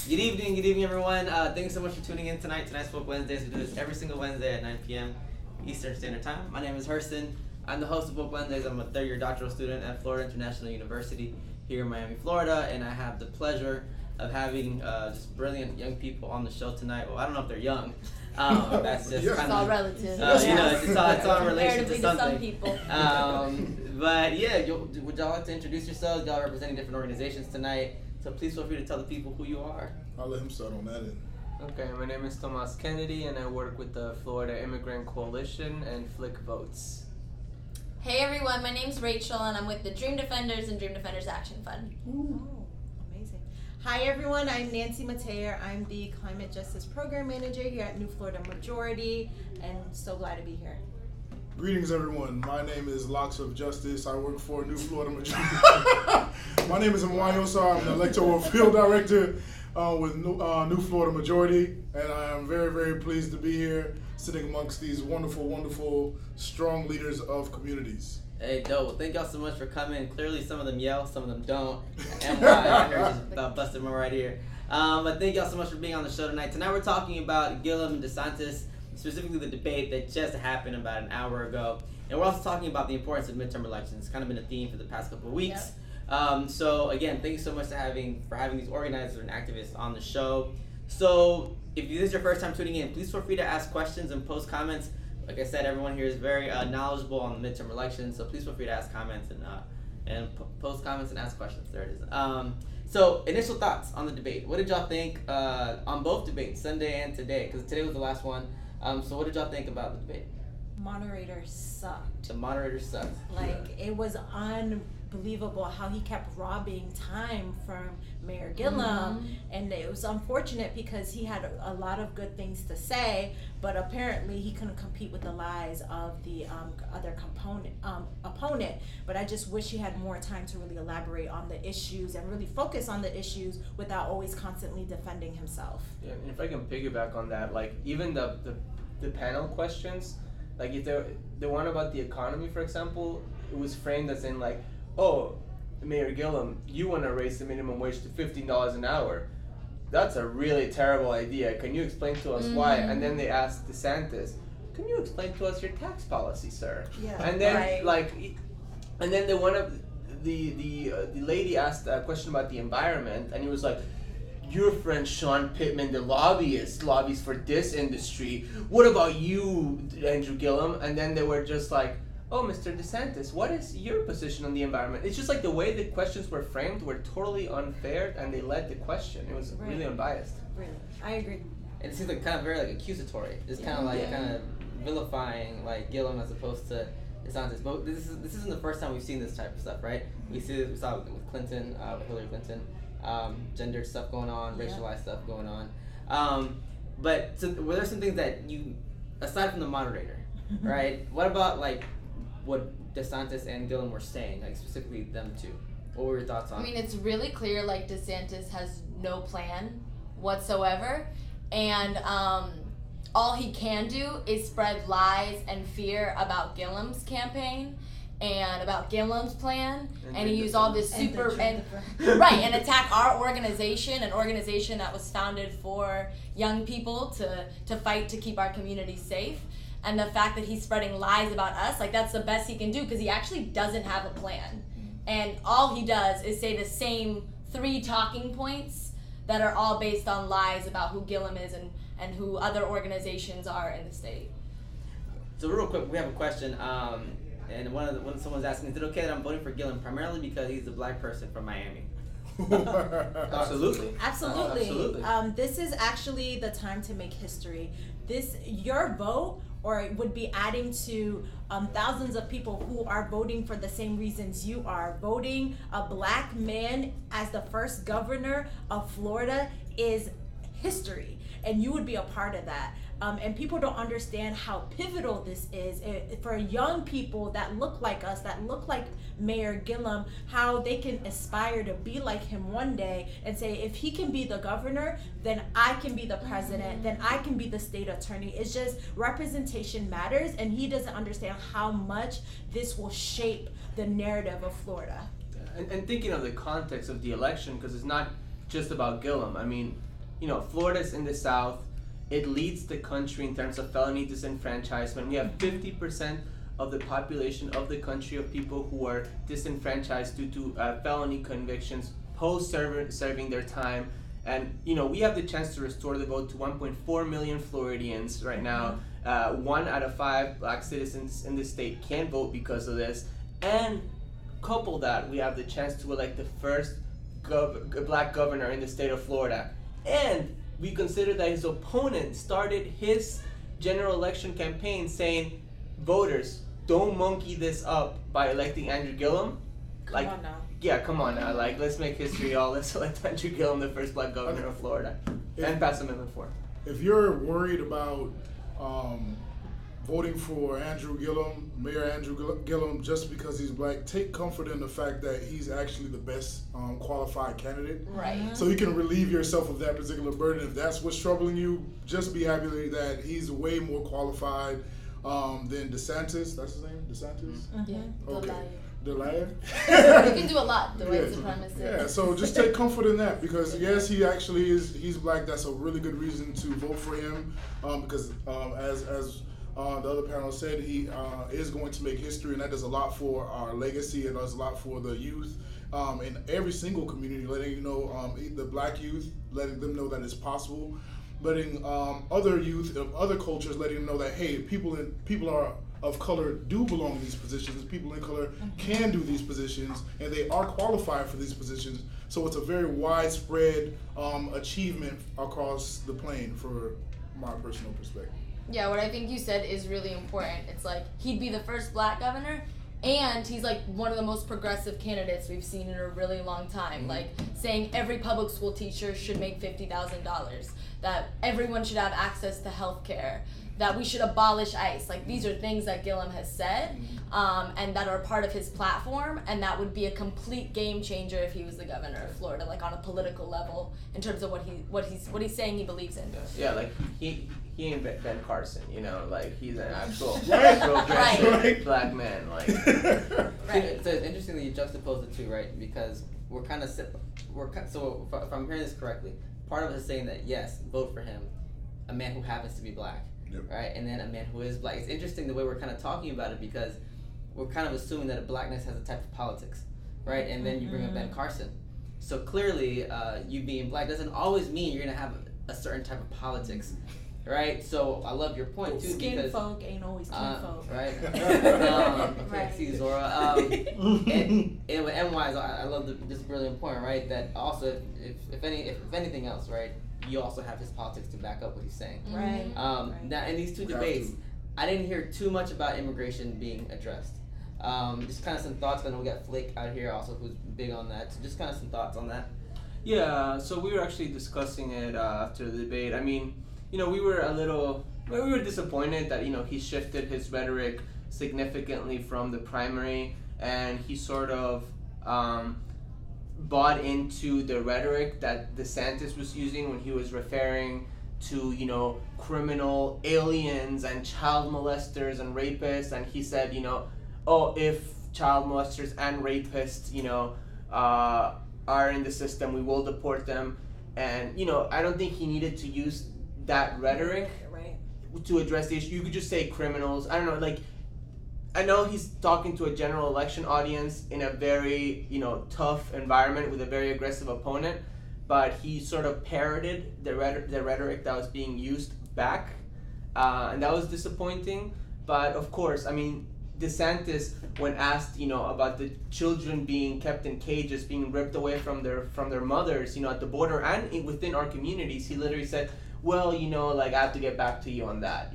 Good evening, everyone. Thanks so much for tuning in tonight. Tonight's Woke Wednesdays. We do this every single Wednesday at 9 p.m. Eastern Standard Time. My name is Hurston. I'm the host of Woke Wednesdays. I'm a third-year doctoral student at Florida International University here in Miami, Florida, and I have the pleasure of having just brilliant young people on the show tonight. Well, I don't know if they're young. That's just kind of all relative. it's all in relation to something. Some people. But yeah, would y'all like to introduce yourselves? Y'all representing different organizations tonight. So please feel free to tell the people who you are. I'll let him start on that end. Okay, my name is Tomas Kennedy, and I work with the Florida Immigrant Coalition and Flick Votes. Hey everyone, my name's Rachel, and I'm with the Dream Defenders and Dream Defenders Action Fund. Ooh, amazing. Hi everyone, I'm Nancy Mateer. I'm the Climate Justice Program Manager here at New Florida Majority, and so glad to be here. Greetings, everyone. My name is Locks of Justice. I work for New Florida Majority. My name is Mwanyosa. I'm the Electoral Field Director with New Florida Majority, and I am very, very pleased to be here sitting amongst these wonderful, wonderful, strong leaders of communities. Hey, dope. Well, thank y'all so much for coming. Clearly, some of them yell, some of them don't. And why? I just about busted them right here. But thank y'all so much for being on the show tonight. Tonight, we're talking about Gillum and DeSantis, specifically the debate that just happened about an hour ago. And we're also talking about the importance of midterm elections. It's kind of been a theme for the past couple of weeks. Yep. So again, thank you so much for having these organizers and activists on the show. So if this is your first time tuning in, please feel free to ask questions and post comments. Like I said, everyone here is very knowledgeable on the midterm elections, so please feel free to ask comments and post comments and ask questions. There it is. So initial thoughts on the debate. What did y'all think on both debates, Sunday and today? Because today was the last one. So what did y'all think about the debate? Moderators sucked. The moderators sucked. It was unbelievable how he kept robbing time from Mayor Gillum, and it was unfortunate because he had a lot of good things to say, but apparently he couldn't compete with the lies of the other opponent. But I just wish he had more time to really elaborate on the issues and really focus on the issues without always constantly defending himself. Yeah, and if I can piggyback on that, like even the panel questions, like if the one about the economy, for example, it was framed as in like, oh, Mayor Gillum, you want to raise the minimum wage to $15 an hour. That's a really terrible idea. Can you explain to us why? And then they asked DeSantis, can you explain to us your tax policy, sir? Yeah. And then and then the lady asked a question about the environment, and he was like, your friend Sean Pittman, the lobbyist, lobbies for this industry. What about you, Andrew Gillum? And then they were just like, oh, Mr. DeSantis, what is your position on the environment? It's just like the way the questions were framed were totally unfair, and they led the question. It was really unbiased. Really, I agree. And it seems like kind of very accusatory. It's kind of vilifying like Gillum as opposed to DeSantis. But this isn't the first time we've seen this type of stuff, right? We saw it with Clinton, with Hillary Clinton. Gendered stuff going on, racialized stuff going on. But so were there some things that you, aside from the moderator, right? What about like what DeSantis and Gillum were saying, like specifically them two? What were your thoughts on? I mean, it's really clear like DeSantis has no plan whatsoever, and all he can do is spread lies and fear about Gillum's campaign and about Gillum's plan, and he used all this and attack our organization, an organization that was founded for young people to fight to keep our communities safe. And the fact that he's spreading lies about us, like that's the best he can do because he actually doesn't have a plan. And all he does is say the same 3 talking points that are all based on lies about who Gillum is and who other organizations are in the state. So real quick, we have a question. And when someone's asking, is it okay that I'm voting for Gillum primarily because he's a black person from Miami? Absolutely. Absolutely. This is actually the time to make history. Your vote would be adding to thousands of people who are voting for the same reasons you are. Voting a black man as the first governor of Florida is history, and you would be a part of that. And people don't understand how pivotal this is for young people that look like us, that look like Mayor Gillum, how they can aspire to be like him one day and say, if he can be the governor, then I can be the president, then I can be the state attorney. It's just representation matters, and he doesn't understand how much this will shape the narrative of Florida. And thinking of the context of the election, because it's not just about Gillum. I mean, Florida's in the South. It leads the country in terms of felony disenfranchisement. We have 50% of the population of the country of people who are disenfranchised due to felony convictions post serving their time. And we have the chance to restore the vote to 1.4 million Floridians right now. 1 out of 5 black citizens in the state can vote because of this. And couple that, we have the chance to elect the first black governor in the state of Florida. And we consider that his opponent started his general election campaign saying, voters, don't monkey this up by electing Andrew Gillum. Come on now. Yeah, come on now. Let's make history, y'all. Let's elect Andrew Gillum, the first black governor of Florida, and pass Amendment 4. If you're worried about voting for Mayor Andrew Gillum, just because he's black, take comfort in the fact that he's actually the best qualified candidate. Right. So you can relieve yourself of that particular burden. If that's what's troubling you, just be happy that he's way more qualified than DeSantis. That's his name? DeSantis? Yeah. Okay. The lad. You can do a lot, the white supremacist. Yeah, so just take comfort in that, because yes, he actually he's black. That's a really good reason to vote for him, because as the other panel said, he is going to make history, and that does a lot for our legacy. It does a lot for the youth in every single community, letting you know, the black youth, letting them know that it's possible, letting other youth of other cultures, letting them know that, hey, people are of color do belong in these positions. People in color can do these positions, and they are qualified for these positions. So it's a very widespread achievement across the plane, for my personal perspective. Yeah, what I think you said is really important. It's like he'd be the first black governor, and he's like one of the most progressive candidates we've seen in a really long time. Mm-hmm. Like saying every public school teacher should make $50,000, that everyone should have access to health care, that we should abolish ICE. Like, these are things that Gillum has said, and that are part of his platform, and that would be a complete game changer if he was the governor of Florida, like on a political level, in terms of what he's saying he believes in. Yeah, like he ain't Ben Carson, like he's an actual Right. black man, like. Right. So it's interesting that you juxtapose the two, right? Because so if I'm hearing this correctly, part of it is saying that yes, vote for him, a man who happens to be black. Yep. Right, and then a man who is black. It's interesting the way we're kind of talking about it, because we're kind of assuming that a blackness has a type of politics, right? And then you bring up Ben Carson. So clearly, you being black doesn't always mean you're gonna have a certain type of politics, right? So I love your point too, Skin because folk ain't always kin folk. right? Right. See, Zora. And with NYs, I love this brilliant point, right? That also, if anything else, right? You also have his politics to back up what he's saying. Right. Now, in these two debates, I didn't hear too much about immigration being addressed. Just kind of some thoughts. I know we got Flake out here also, who's big on that. So just kind of some thoughts on that. Yeah, so we were actually discussing it after the debate. I mean, we were disappointed that, he shifted his rhetoric significantly from the primary, and he sort of bought into the rhetoric that DeSantis was using when he was referring to, criminal aliens and child molesters and rapists, and he said, if child molesters and rapists, are in the system, we will deport them. And, I don't think he needed to use that rhetoric to address the issue. You could just say criminals. I don't know, like, I know he's talking to a general election audience in a very, tough environment with a very aggressive opponent, but he sort of parroted the rhetoric that was being used back, and that was disappointing. But of course, I mean, DeSantis, when asked, about the children being kept in cages, being ripped away from their mothers, at the border and within our communities, he literally said, well, I have to get back to you on that.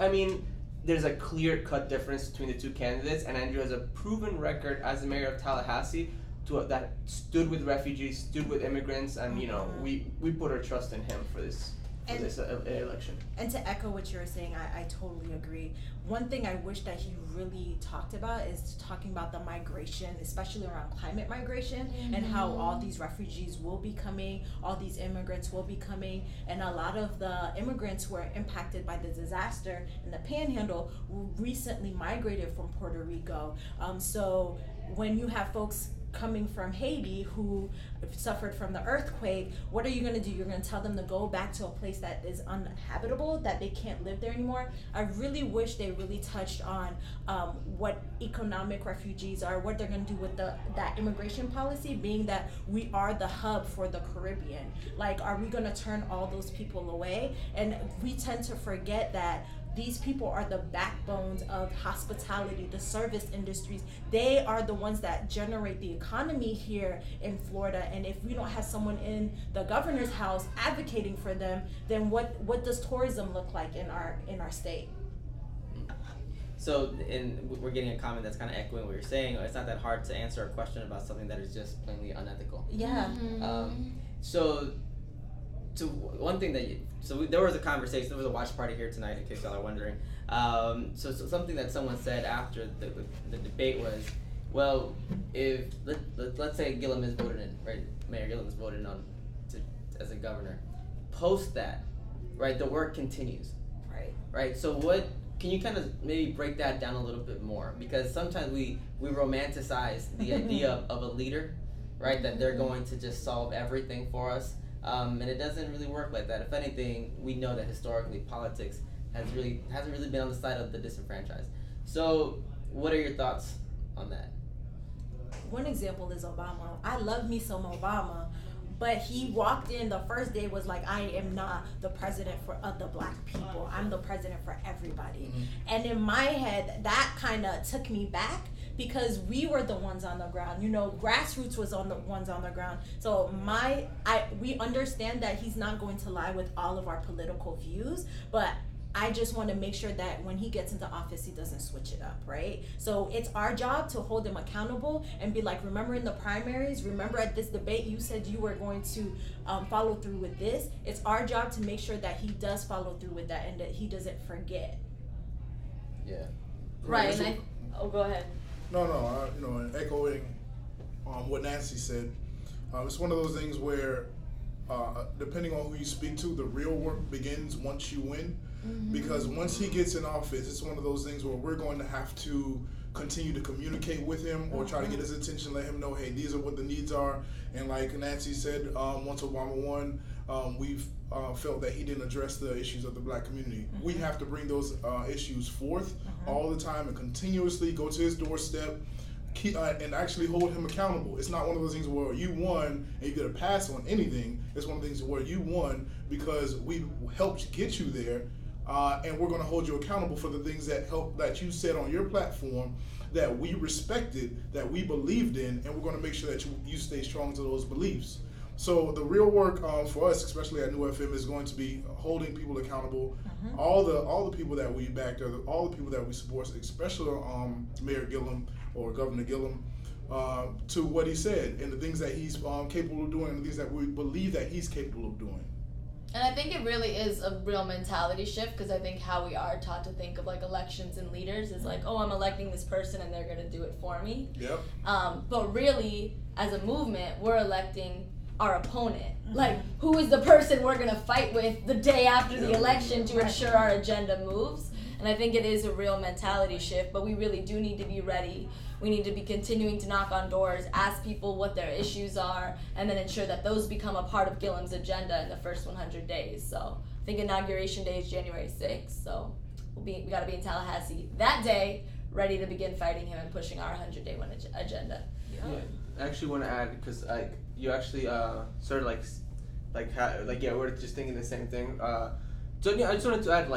I mean, there's a clear-cut difference between the two candidates, and Andrew has a proven record as the mayor of Tallahassee that stood with refugees, stood with immigrants, and we put our trust in him for this election. And to echo what you were saying, I totally agree. One thing I wish that he really talked about is talking about the migration, especially around climate migration, and how all these refugees will be coming, all these immigrants will be coming, and a lot of the immigrants who were impacted by the disaster in the Panhandle recently migrated from Puerto Rico. So when you have folks coming from Haiti who suffered from the earthquake, what are you going to do? You're going to tell them to go back to a place that is uninhabitable, that they can't live there anymore? I really wish they really touched on what economic refugees are, what they're going to do with that immigration policy, being that we are the hub for the Caribbean. Like, are we going to turn all those people away? And we tend to forget that these people are the backbones of hospitality, the service industries. They are the ones that generate the economy here in Florida. And if we don't have someone in the governor's house advocating for them, then what does tourism look like in our state? So, we're getting a comment that's kind of echoing what you're saying. It's not that hard to answer a question about something that is just plainly unethical. Yeah. So one thing there was a conversation, there was a watch party here tonight, in case y'all are wondering. So something that someone said after the debate was, well, if let's say Gillum is voted in, right? Mayor Gillum is voted on as a governor. Post that, right? The work continues, right? So what? Can you kind of maybe break that down a little bit more? Because sometimes we romanticize the idea of a leader, right? That they're going to just solve everything for us. And it doesn't really work like that. If anything, we know that historically politics hasn't really been on the side of the disenfranchised. So, what are your thoughts on that? One example is Obama. I love me some Obama, but he walked in the first day was like, I am not the president of the black people. I'm the president for everybody. Mm-hmm. And in my head, that kind of took me back, because we were the ones on the ground. Grassroots was on the ones on the ground. So we understand that he's not going to lie with all of our political views, but I just want to make sure that when he gets into office, he doesn't switch it up, right? So it's our job to hold him accountable and be like, remember in the primaries, remember at this debate, you said you were going to follow through with this. It's our job to make sure that he does follow through with that and that he doesn't forget. Yeah. Right, go ahead. No, and echoing what Nancy said, it's one of those things where, depending on who you speak to, the real work begins once you win. Mm-hmm. Because once he gets in office, it's one of those things where we're going to have to continue to communicate with him or try to get his attention, let him know, hey, these are what the needs are. And like Nancy said, once Obama won, we've felt that he didn't address the issues of the black community. Mm-hmm. We have to bring those issues forth all the time and continuously go to his doorstep and actually hold him accountable. It's not one of those things where you won and you get a pass on anything. It's one of the things where you won because we helped get you there, and we're going to hold you accountable for the things that you said on your platform that we respected, that we believed in, and we're going to make sure that you stay strong to those beliefs. So the real work for us, especially at New FM, is going to be holding people accountable. Mm-hmm. All the people that we backed, all the people that we support, especially Mayor Gillum or Governor Gillum, to what he said and the things that he's capable of doing and the things that we believe that he's capable of doing. And I think it really is a real mentality shift, because I think how we are taught to think of like elections and leaders is like, oh, I'm electing this person and they're going to do it for me. Yep. But really, as a movement, we're electing our opponent. Mm-hmm. Like, who is the person we're going to fight with the day after the election to ensure our agenda moves? And I think it is a real mentality shift, but we really do need to be ready. We need to be continuing to knock on doors, ask people what their issues are, and then ensure that those become a part of Gillum's agenda in the first 100 days. So I think Inauguration Day is January 6th, so we got to be in Tallahassee that day, ready to begin fighting him and pushing our 100-day agenda. Yeah, I actually want to add, because you actually sort of we're just thinking the same thing. So yeah, I just wanted to add,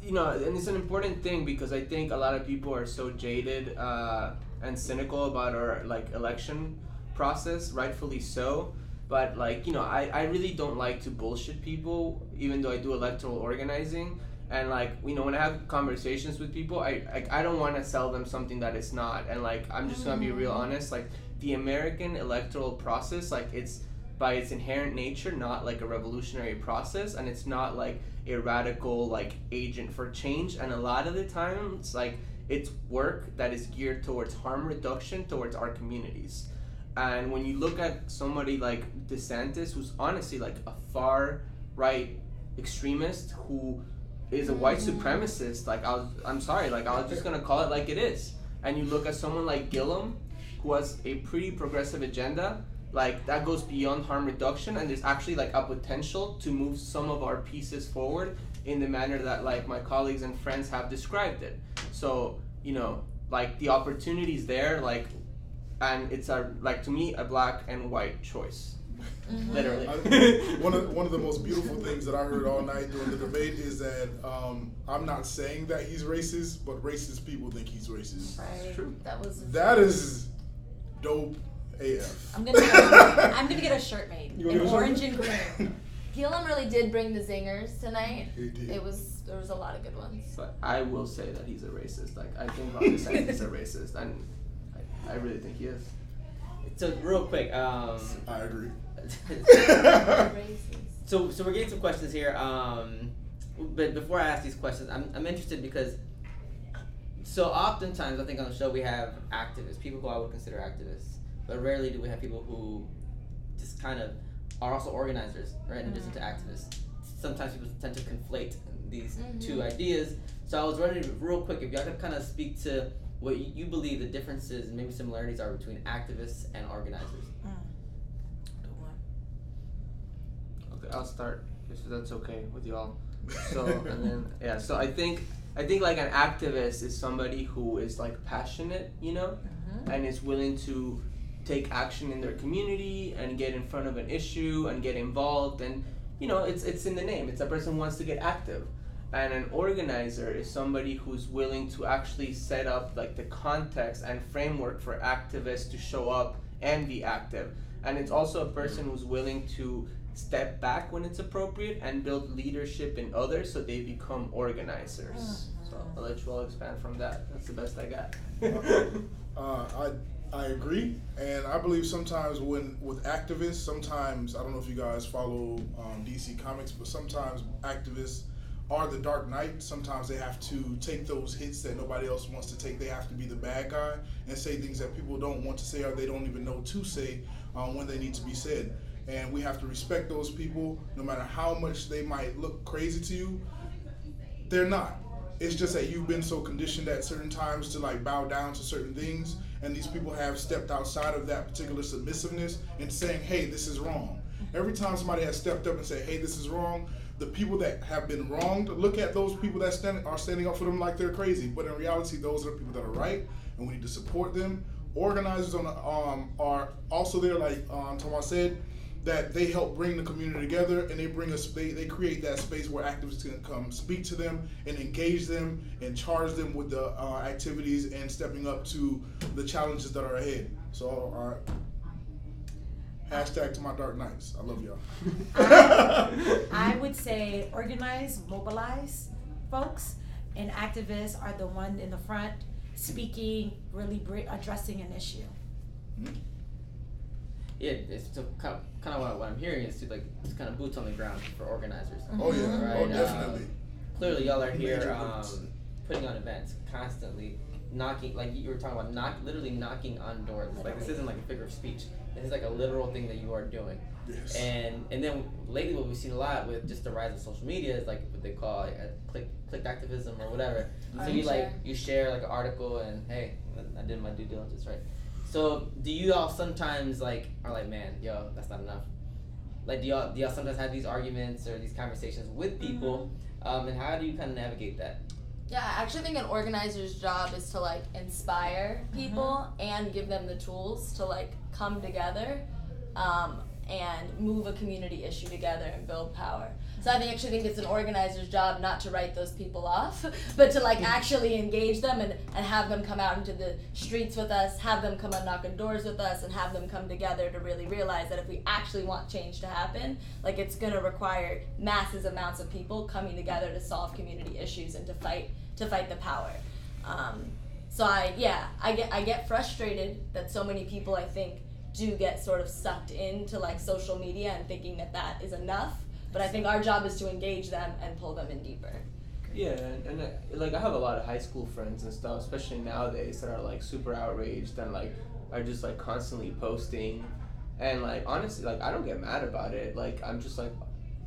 and it's an important thing, because I think a lot of people are so jaded and cynical about our election process, rightfully so. But I really don't like to bullshit people, even though I do electoral organizing. And when I have conversations with people, I don't want to sell them something that it's not. And I'm just gonna be real honest. The American electoral process, it's by its inherent nature not a revolutionary process, and it's not a radical agent for change. And a lot of the times it's work that is geared towards harm reduction towards our communities. And when you look at somebody like DeSantis, who's honestly a far right extremist who is a white supremacist, I'm sorry, I was just gonna call it like it is. And you look at someone like Gillum, who has a pretty progressive agenda, like that goes beyond harm reduction, and there's actually like a potential to move some of our pieces forward in the manner that like my colleagues and friends have described it. So, you know, like the opportunity's there, like, and it's to me a black and white choice. Literally. One of the most beautiful things that I heard all night during the debate is that I'm not saying that he's racist, but racist people think he's racist. Right. True. That is dope AF. I'm gonna get a shirt made You wanna in get a orange shirt? and green. Gillum really did bring the zingers tonight. He did. There was a lot of good ones. But I will say that he's a racist. Like, I think Ron DeSantis is a racist, and I really think he is. So real quick, I agree. so we're getting some questions here. But before I ask these questions, I'm interested because so oftentimes I think on the show we have activists, people who I would consider activists, but rarely do we have people who just kind of are also organizers, right? In addition to activists, sometimes people tend to conflate these two ideas. So I was wondering real quick if y'all could kind of speak to what you believe the differences and maybe similarities are between activists and organizers. Okay, I'll start if that's okay with y'all. So and then so I think like an activist is somebody who is like passionate, you know, and is willing to take action in their community and get in front of an issue and get involved, and you know it's in the name. It's a person who wants to get active. And an organizer is somebody who's willing to actually set up like the context and framework for activists to show up and be active. And it's also a person who's willing to step back when it's appropriate and build leadership in others so they become organizers. So I'll let you all expand from that. That's the best I got. I agree, and I believe sometimes with activists, sometimes I don't know if you guys follow DC Comics, but sometimes activists are the Dark Knight. Sometimes they have to take those hits that nobody else wants to take. They have to be the bad guy and say things that people don't want to say or they don't even know to say when they need to be said. And we have to respect those people, no matter how much they might look crazy to you. They're not. It's just that you've been so conditioned at certain times to like bow down to certain things, and these people have stepped outside of that particular submissiveness and saying, hey, this is wrong. Every time somebody has stepped up and said, hey, this is wrong, the people that have been wronged look at those people that are standing up for them like they're crazy. But in reality, those are the people that are right, and we need to support them. Organizers are also there, like Thomas said, that they help bring the community together, and they bring us. They create that space where activists can come speak to them and engage them and charge them with the activities and stepping up to the challenges that are ahead. So, hashtag to my Dark Knights. I love y'all. I would say organize, mobilize folks, and activists are the one in the front speaking, really addressing an issue. Yeah, it's so kind of what I'm hearing is to like it's kind of boots on the ground for organizers. Oh yeah, right? oh definitely. Clearly, y'all are Major here boots. putting on events constantly, knocking like you were talking about, literally knocking on doors. Like this isn't like a figure of speech. This is like a literal thing that you are doing. Yes. And then lately, what we've seen a lot with just the rise of social media is like what they call like click activism or whatever. So you share like an article and hey, I did my due diligence, right? So do you all sometimes like are like, man, yo, that's not enough? Like do y'all sometimes have these arguments or these conversations with people? And how do you kind of navigate that? Yeah, I actually think an organizer's job is to like inspire people and give them the tools to like come together and move a community issue together and build power. So I actually think it's an organizer's job not to write those people off, but to like actually engage them and have them come out into the streets with us, have them come and knock on doors with us, and have them come together to really realize that if we actually want change to happen, like it's gonna require massive amounts of people coming together to solve community issues and to fight the power. So I get frustrated that so many people I think do get sort of sucked into like social media and thinking that is enough. But I think our job is to engage them and pull them in deeper. Yeah, and like I have a lot of high school friends and stuff, especially nowadays, that are like super outraged and like are just like constantly posting, and like honestly, like I don't get mad about it. Like I'm just like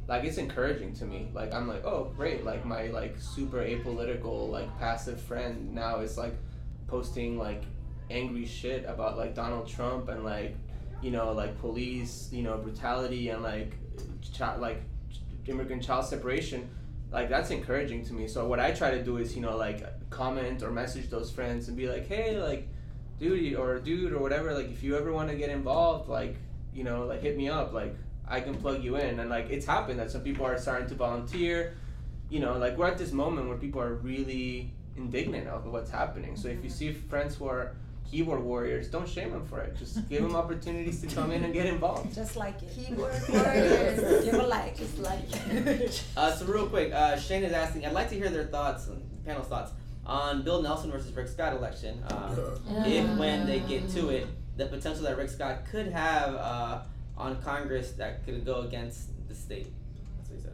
it's encouraging to me. Like I'm like, oh great, like my like super apolitical like passive friend now is like posting like angry shit about like Donald Trump and like, you know, like police, you know, brutality and like immigrant child separation, like that's encouraging to me. So what I try to do is, you know, like comment or message those friends and be like, hey, like dude or whatever, like if you ever want to get involved, like, you know, like hit me up, like I can plug you in. And like it's happened that some people are starting to volunteer, you know, like we're at this moment where people are really indignant of what's happening. So if you see friends who are keyboard warriors, don't shame them for it. Just give them opportunities to come in and get involved. Just like it. Keyboard warriors. Give a like. Just like it. So real quick, Shane is asking, I'd like to hear their thoughts, panel's thoughts, on Bill Nelson versus Rick Scott election. If, when they get to it, the potential that Rick Scott could have on Congress that could go against the state. That's what he said.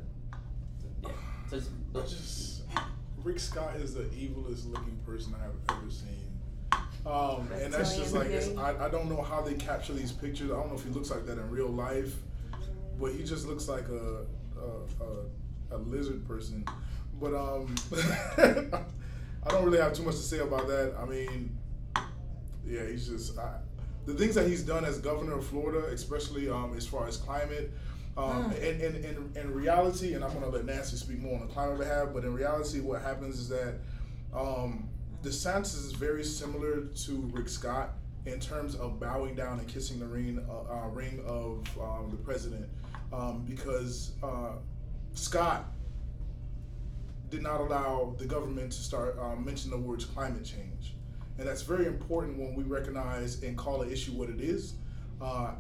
So, yeah. So Rick Scott is the evilest looking person I have ever seen. And that's just like, I don't know how they capture these pictures. I don't know if he looks like that in real life, but he just looks like a lizard person. But I don't really have too much to say about that. I mean, yeah, he's just, the things that he's done as governor of Florida, especially as far as climate, in reality, and I'm going to let Nancy speak more on the climate behalf, but in reality what happens is that DeSantis is very similar to Rick Scott in terms of bowing down and kissing the ring of the president, because Scott did not allow the government to start mention the words climate change. And that's very important when we recognize and call an issue what it is.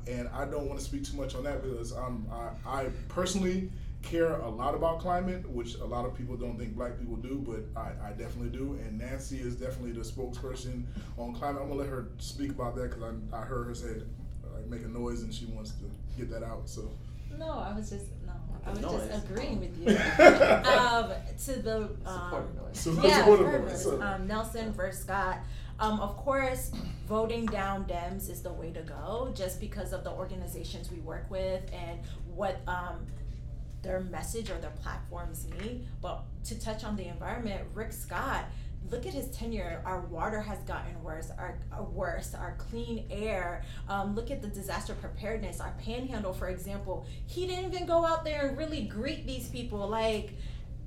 And I don't want to speak too much on that because I personally care a lot about climate, which a lot of people don't think black people do, but I definitely do. And Nancy is definitely the spokesperson on climate. I'm gonna let her speak about that because I heard her say, like, make a noise and she wants to get that out. So. No, I was just agreeing with you. To the Nelson versus Scott. Of course, voting down Dems is the way to go, just because of the organizations we work with and what their message or their platforms mean. But to touch on the environment, Rick Scott, look at his tenure. Our water has gotten worse. Our clean air. Look at the disaster preparedness. Our panhandle, for example. He didn't even go out there and really greet these people. Like,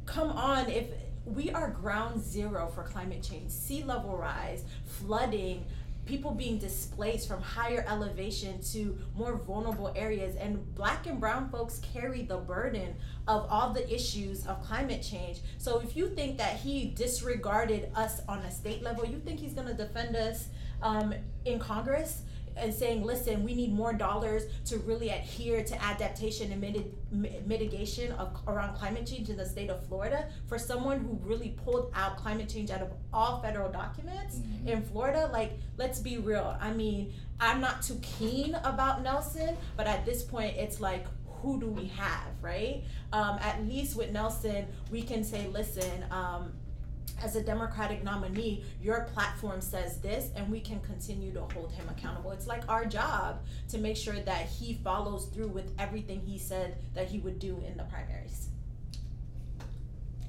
come on. If we are ground zero for climate change, sea level rise, flooding, people being displaced from higher elevation to more vulnerable areas, and black and brown folks carry the burden of all the issues of climate change. So if you think that he disregarded us on a state level, you think he's going to defend us in Congress and saying, listen, we need more dollars to really adhere to adaptation and mitigation around climate change in the state of Florida? For someone who really pulled out climate change out of all federal documents in Florida, like, let's be real. I mean, I'm not too keen about Nelson, but at this point, it's like, who do we have, right? At least with Nelson, we can say, listen, as a Democratic nominee, your platform says this, and we can continue to hold him accountable. It's like our job to make sure that he follows through with everything he said that he would do in the primaries.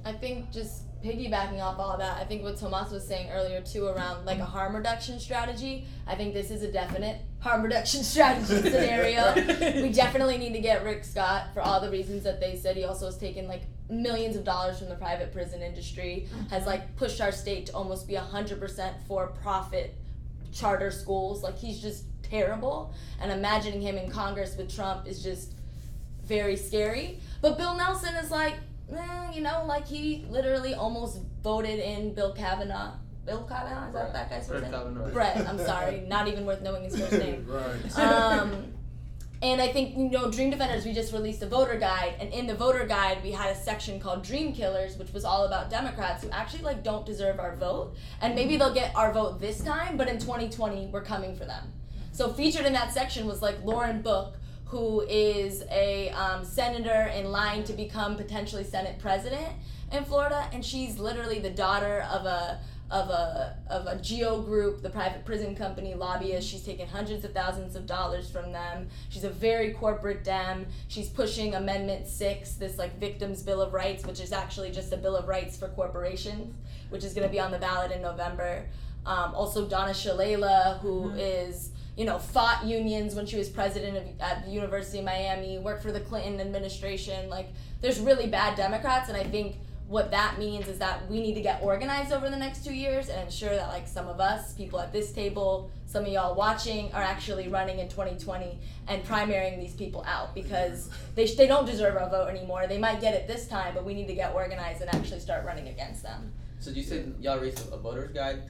I think just piggybacking off all that, I think what Tomas was saying earlier too around like a harm reduction strategy, I think this is a definite harm reduction strategy scenario. We definitely need to get Rick Scott for all the reasons that they said. He also has taken like millions of dollars from the private prison industry, has like pushed our state to almost be 100% for profit charter schools. Like, he's just terrible, and imagining him in Congress with Trump is just very scary. But Bill Nelson is like, you know, like he literally almost voted in Bill Kavanaugh. Bill Kavanaugh, is that that guy's first name? Brett, I'm sorry, not even worth knowing his first name. Right. And I think, you know, Dream Defenders, we just released a voter guide, and in the voter guide we had a section called Dream Killers, which was all about Democrats who actually like don't deserve our vote, and maybe they'll get our vote this time, but in 2020 we're coming for them. So featured in that section was like Lauren Book, who is a senator in line to become potentially Senate president in Florida, and she's literally the daughter of a GEO group, the private prison company lobbyist. She's taken hundreds of thousands of dollars from them. She's a very corporate Dem. She's pushing Amendment 6, this like Victims' Bill of Rights, which is actually just a Bill of Rights for corporations, which is going to be on the ballot in November. Also Donna Shalala, who is, fought unions when she was president at the University of Miami, worked for the Clinton administration. Like, there's really bad Democrats, and I think what that means is that we need to get organized over the next 2 years and ensure that, like, some of us, people at this table, some of y'all watching, are actually running in 2020 and primarying these people out, because they don't deserve our vote anymore. They might get it this time, but we need to get organized and actually start running against them. So you said y'all released a voter's guide.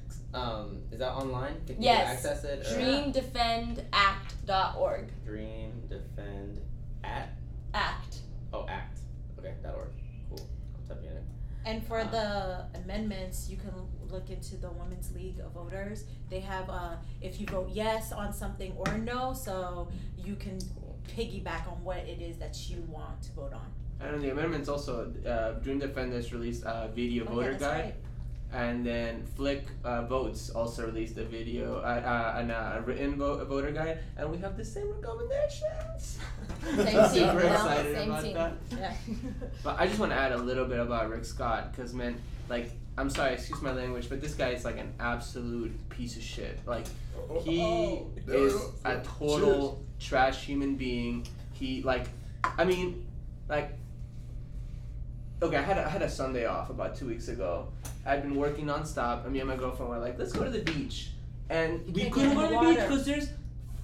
Is that online? Can people Yes. access it? Or? DreamDefendAct.org. Dream Act. Oh, act. Okay, .org. Cool. I'm typing it. And for the amendments, you can look into the Women's League of Voters. They have, if you vote yes on something or no, so you can piggyback on what it is that you want to vote on. And on the amendments also, Dream Defenders released a video voter that's guide. right. And then Flick Votes also released a video, a written voter guide, and we have the same recommendations. Same team, Super excited same about team. that. Yeah. But I just want to add a little bit about Rick Scott, because, man, like, I'm sorry, excuse my language, but this guy is like an absolute piece of shit. Like, he is a total trash human being. He, like, I mean, like, okay, I had a Sunday off about 2 weeks ago. I'd been working nonstop, and me and my girlfriend were like, let's go to the beach. And we can't couldn't get go in to the the beach water. because there's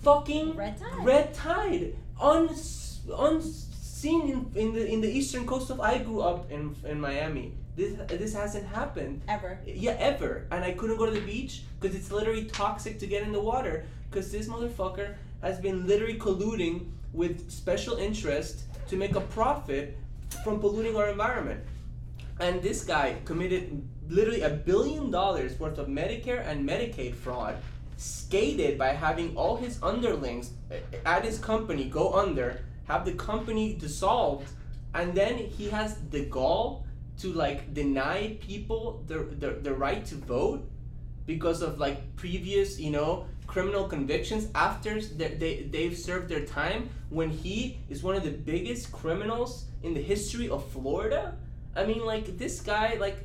fucking Red tide. Unseen in the eastern coast of. I grew up in Miami. This hasn't happened. Ever. Yeah, ever. And I couldn't go to the beach because it's literally toxic to get in the water, because this motherfucker has been literally colluding with special interest to make a profit from polluting our environment. And this guy committed literally $1 billion worth of Medicare and Medicaid fraud, skated by having all his underlings at his company go under, have the company dissolved, and then he has the gall to, like, deny people the right to vote because of, like, previous, criminal convictions after they've served their time, when he is one of the biggest criminals in the history of Florida. I mean, like, this guy, like,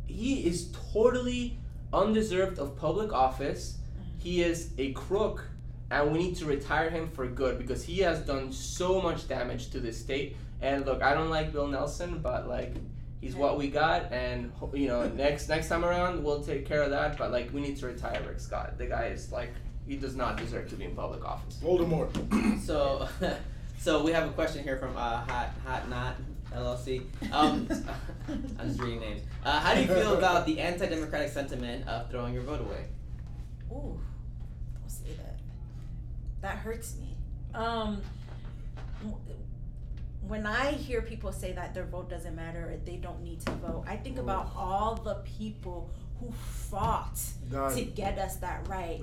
he is totally undeserved of public office. He is a crook, and we need to retire him for good, because he has done so much damage to this state. And look, I don't like Bill Nelson, but, like, he's what we got, and next time around we'll take care of that. But, like, we need to retire Rick Scott. The guy is, like, he does not deserve to be in public office. Voldemort. So we have a question here from Hot Knot LLC. I'm just reading names. How do you feel about the anti-democratic sentiment of throwing your vote away? Ooh, don't say that. That hurts me. When I hear people say that their vote doesn't matter or they don't need to vote, I think about all the people who fought to get us that right.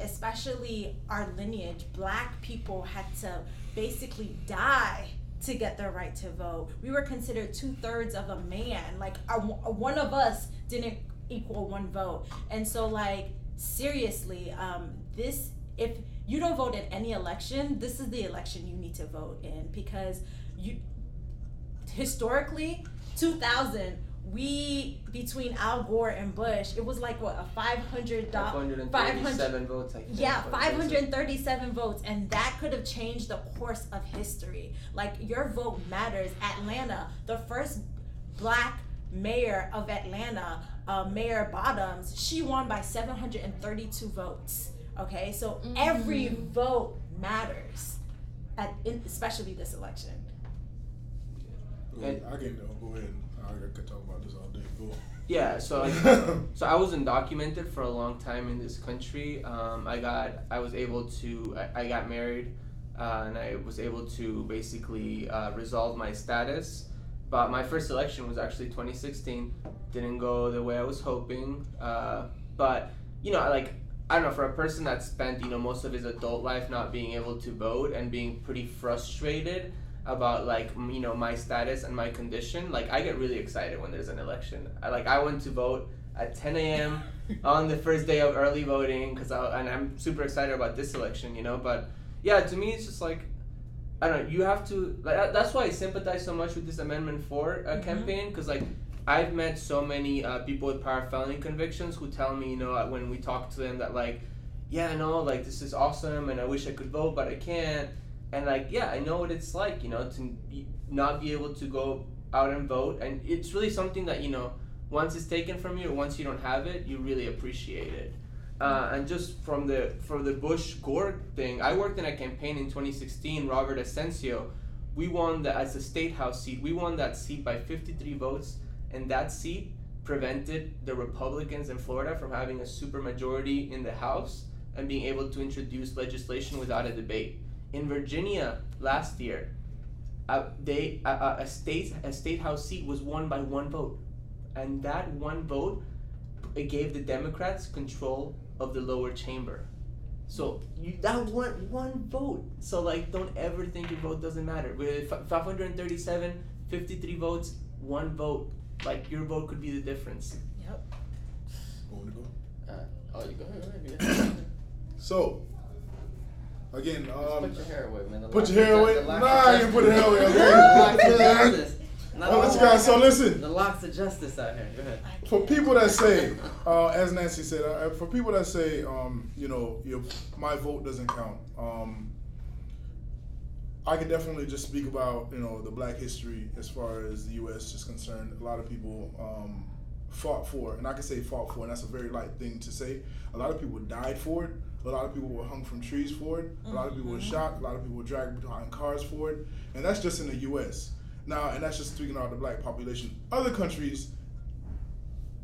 Especially our lineage. Black people had to basically die to get their right to vote. We were considered 2/3 of a man. Like, one of us didn't equal one vote. And so, like, seriously, if you don't vote in any election, this is the election you need to vote in, because historically, 2000, between Al Gore and Bush, it was like, what, a 537 votes, I think. Yeah, 537 votes, and that could have changed the course of history. Like, your vote matters. Atlanta, the first black mayor of Atlanta, Mayor Bottoms, she won by 732 votes. Okay, so every vote matters, especially this election. I can go ahead. I could talk about this all day. Cool. Yeah, so I was undocumented for a long time in this country. I got married, and I was able to basically resolve my status. But my first election was actually 2016. Didn't go the way I was hoping. But like, I don't know, for a person that spent most of his adult life not being able to vote and being pretty frustrated about, like, my status and my condition, like, I get really excited when there's an election. I went to vote at 10 a.m. on the first day of early voting, and I'm super excited about this election, but yeah, to me it's just like, I don't know, you have to, like, that's why I sympathize so much with this Amendment 4 campaign, because, like, I've met so many people with prior felony convictions who tell me, when we talk to them that like, yeah, no, like this is awesome and I wish I could vote, but I can't. And like, yeah, I know what it's like, to not be able to go out and vote. And it's really something that, once it's taken from you or once you don't have it, you really appreciate it. And just from the Bush-Gore thing, I worked in a campaign in 2016, Robert Asensio. We won as a state house seat. We won that seat by 53 votes, and that seat prevented the Republicans in Florida from having a supermajority in the House and being able to introduce legislation without a debate. In Virginia last year, a state house seat was won by one vote, and that one vote gave the Democrats control of the lower chamber. So that one vote. So like, don't ever think your vote doesn't matter. With 537, 53 votes, one vote. Like, your vote could be the difference. Yep. Want me to go? You go. So, again, Put your hair away, man. put your hair away. Nah, you put your hair away. Okay. So listen. The locks of justice out here. Go ahead. For people that say, as Nancy said, for people that say, my vote doesn't count. I can definitely just speak about, the Black history as far as the U.S. is concerned. A lot of people fought for, and I can say fought for, and that's a very light thing to say. A lot of people died for it. A lot of people were hung from trees for it. A lot of people were shot. A lot of people were dragged behind cars for it. And that's just in the U.S. Now, and that's just speaking about the Black population. Other countries,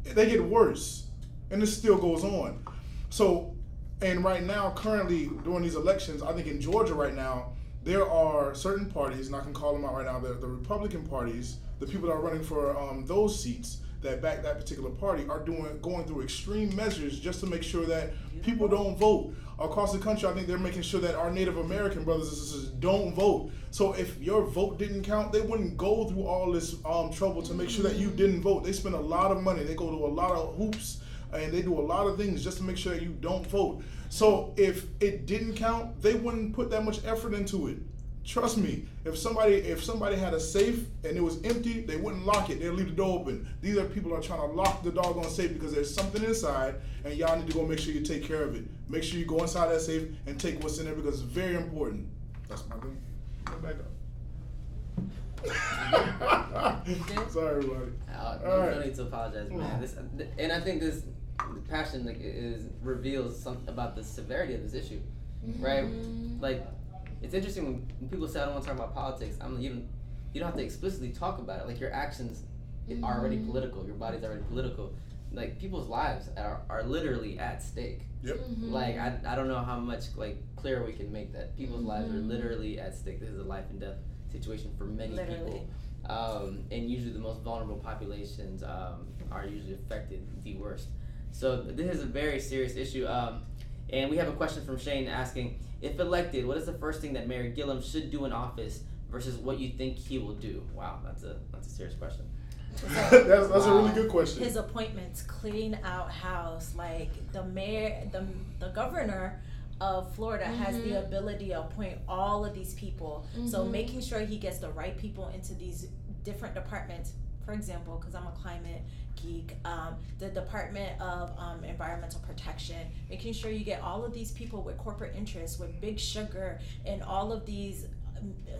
they get worse, and this still goes on. So, and right now, currently, during these elections, I think in Georgia right now, there are certain parties, and I can call them out right now, the Republican parties, the people that are running for those seats that back that particular party are going through extreme measures just to make sure that people don't vote. Across the country, I think they're making sure that our Native American brothers and sisters don't vote. So if your vote didn't count, they wouldn't go through all this trouble to make sure that you didn't vote. They spend a lot of money. They go to a lot of hoops, and they do a lot of things just to make sure that you don't vote. So if it didn't count, they wouldn't put that much effort into it. Trust me, if somebody had a safe and it was empty, they wouldn't lock it. They'd leave the door open. These are people that are trying to lock the doggone safe because there's something inside, and y'all need to go make sure you take care of it. Make sure you go inside that safe and take what's in there because it's very important. That's my thing. Go back up. Sorry, everybody. No need to apologize, man. And I think this passion reveals something about the severity of this issue, right? Like, it's interesting when people say I don't want to talk about politics. You don't have to explicitly talk about it. Like, your actions are already political. Your body's already political. Like, people's lives are literally at stake. Yep. Like, I don't know how much clearer we can make that. People's lives are literally at stake. This is a life and death situation for many people. And usually the most vulnerable populations are usually affected the worst. So this is a very serious issue. And we have a question from Shane asking, if elected, what is the first thing that Mayor Gillum should do in office versus what you think he will do? Wow, that's a serious question. That's a really good question. His appointments, clean out house, like the mayor, the governor of Florida has the ability to appoint all of these people. So making sure he gets the right people into these different departments. For example, because I'm a climate geek, the Department of Environmental Protection, making sure you get all of these people with corporate interests, with Big Sugar and all of these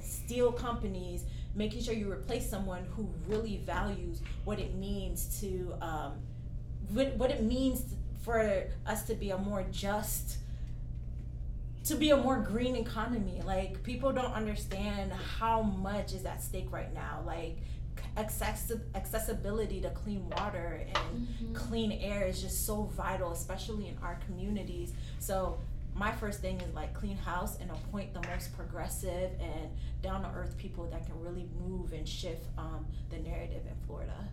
steel companies, making sure you replace someone who really values what it means to, what it means for us to be a more just, to be a more green economy. Like, people don't understand how much is at stake right now. Like, accessibility to clean water and clean air is just so vital, especially in our communities. So my first thing is clean house and appoint the most progressive and down to earth people that can really move and shift the narrative in Florida.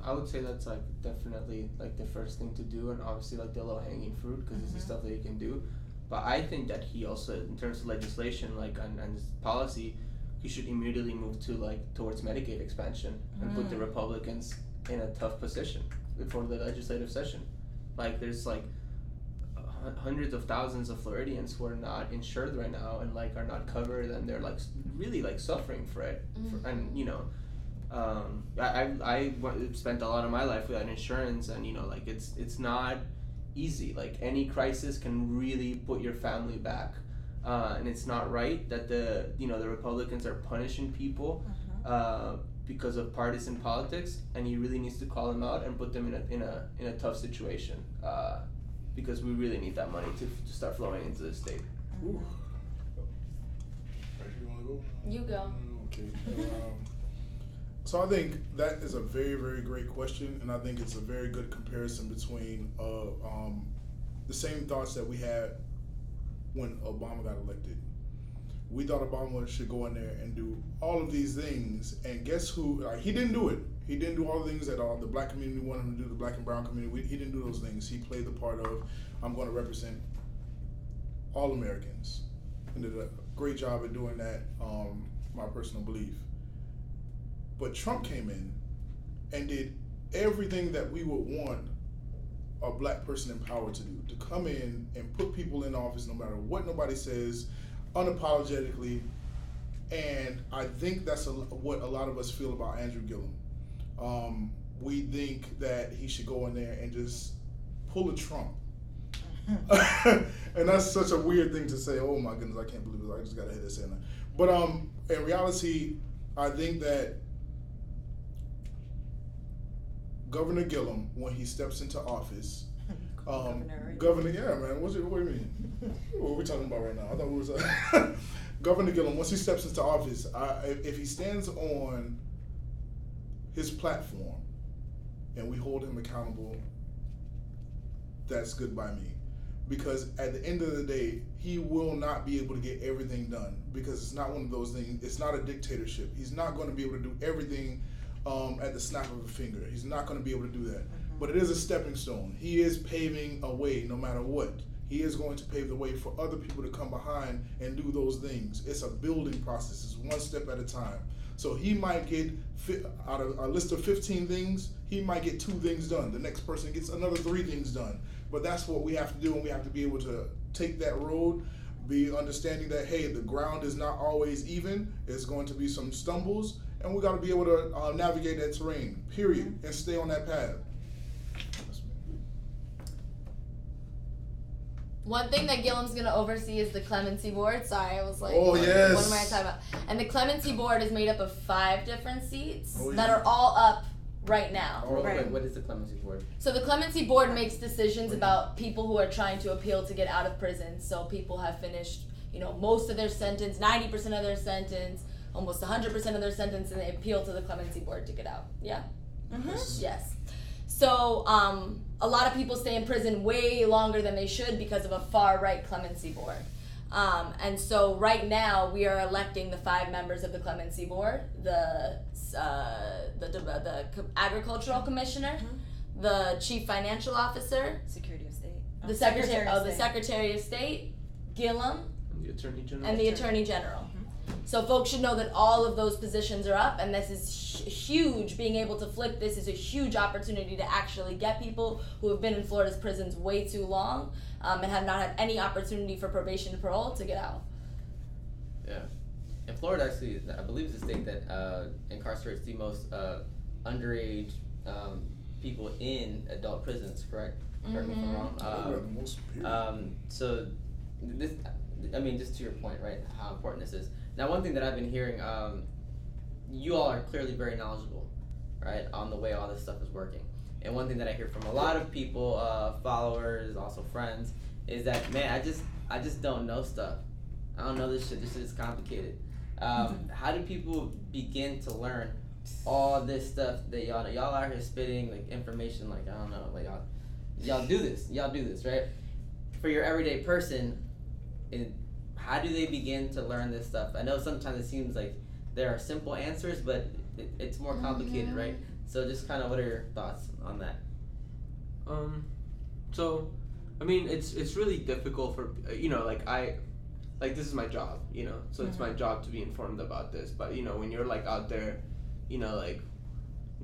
I would say that's definitely the first thing to do, and obviously the low hanging fruit because it's the stuff that you can do. But I think that he also, in terms of legislation and policy, he should immediately move to towards Medicaid expansion and put the Republicans in a tough position before the legislative session. There's hundreds of thousands of Floridians who are not insured right now and are not covered, and they're really suffering for it. And I spent a lot of my life without insurance, and like it's not easy. Like any crisis can really put your family back, and it's not right that the Republicans are punishing people because of partisan politics, and he really needs to call them out and put them in a tough situation, because we really need that money to start flowing into the state. Ooh. You want to go? You go. Okay. So I think that is a very, very great question, and I think it's a very good comparison between the same thoughts that we had when Obama got elected. We thought Obama should go in there and do all of these things, and guess who? He didn't do it. He didn't do all the things that the black community wanted him to do, the black and brown community. He didn't do those things. He played the part of, I'm going to represent all Americans, and did a great job at doing that, my personal belief. But Trump came in and did everything that we would want a black person in power to do, to come in and put people in office no matter what nobody says, unapologetically. And I think that's what a lot of us feel about Andrew Gillum. We think that he should go in there and just pull a Trump. And that's such a weird thing to say. Oh my goodness, I can't believe it. I just got to hit this in. But in reality, I think that Governor Gillum, when he steps into office, Governor, yeah, man, what do you mean? What are we talking about right now? I thought we was Governor Gillum, once he steps into office, if he stands on his platform and we hold him accountable, that's good by me. Because at the end of the day, he will not be able to get everything done, because it's not one of those things. It's not a dictatorship. He's not going to be able to do everything at the snap of a finger. He's not going to be able to do that. But it is a stepping stone. He is paving a way no matter what. He is going to pave the way for other people to come behind and do those things. It's a building process. It's one step at a time. So he might get, out of a list of 15 things, he might get 2 things done. The next person gets another 3 things done. But that's what we have to do, and we have to be able to take that road, be understanding that, hey, the ground is not always even. There's going to be some stumbles, and we got to be able to navigate that terrain, period, and stay on that path. One thing that Gillum's going to oversee is the Clemency Board. Sorry, I was like, oh, yes. What am I talking about? And the Clemency Board is made up of 5 different seats that are all up right now. Real quick, what is the Clemency Board? So the Clemency Board makes decisions about people who are trying to appeal to get out of prison. So people have finished, most of their sentence, 90% of their sentence, almost 100% of their sentence, and they appeal to the Clemency Board to get out. Yeah? Mm-hmm. Yes. So a lot of people stay in prison way longer than they should because of a far-right Clemency Board. And so right now we are electing the 5 members of the Clemency Board: the Agricultural Commissioner, the Chief Financial Officer, Secretary of State, the Secretary of State, Gillum, and the Attorney General. So folks should know that all of those positions are up, and this is huge. Being able to flip this is a huge opportunity to actually get people who have been in Florida's prisons way too long and have not had any opportunity for probation and parole to get out. Yeah. And Florida actually, I believe, is the state that incarcerates the most underage people in adult prisons, correct? Correct me if I'm wrong. So this, just to your point, right, how important this is. Now, one thing that I've been hearing, you all are clearly very knowledgeable, right, on the way all this stuff is working. And one thing that I hear from a lot of people, followers, also friends, is that, man, I just don't know stuff. I don't know this shit. This shit is complicated. How do people begin to learn all this stuff that y'all know? Y'all out here spitting like information, like, I don't know, like y'all do this, right? For your everyday person, how do they begin to learn this stuff? I know sometimes it seems like there are simple answers, but it's more complicated, right? So just kind of, what are your thoughts on that? So, it's really difficult for, this is my job, so it's my job to be informed about this. But, when you're like out there, like